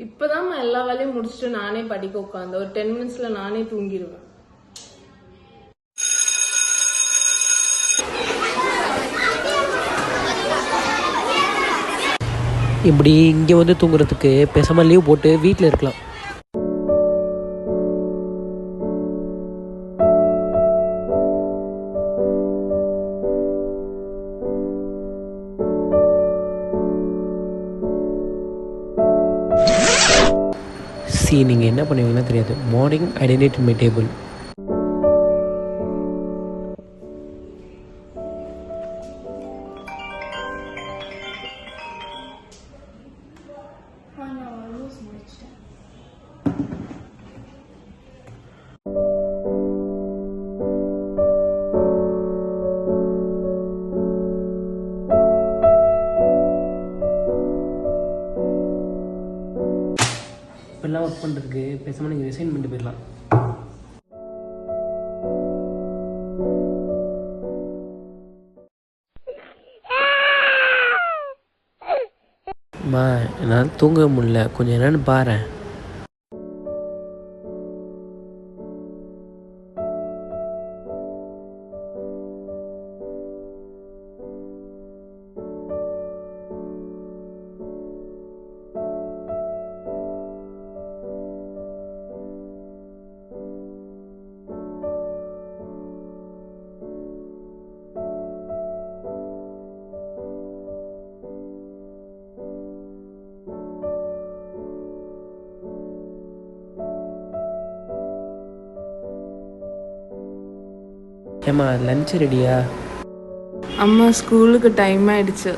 இப்பதான் எல்லா வேலையும் முடிச்சுட்டு நானே படிக்க உட்காந்து ஒரு 10 மினிட்ஸ்ல நானே தூங்கிடுவேன். இப்படி இங்கே வந்து தூங்குறதுக்கு பேசாமல் லீவ் போட்டு வீட்டில் இருக்கலாம். நீங்கள் என்ன பண்ணுவீங்கன்னா தெரியாது. Morning identity my table. இப்போல்லாம் ஒர்க் பண்ணுறதுக்கு பேசாமல் நீங்கள் ரிசைன் பண்ணிட்டு போயிடலாம். அம்மா என்னால் தூங்க முடியல, கொஞ்சம் என்னன்னு பாரு. ஏம்மா லஞ்ச் ரெடியா? அம்மா ஸ்கூலுக்கு டைம் ஆயிடுச்சு.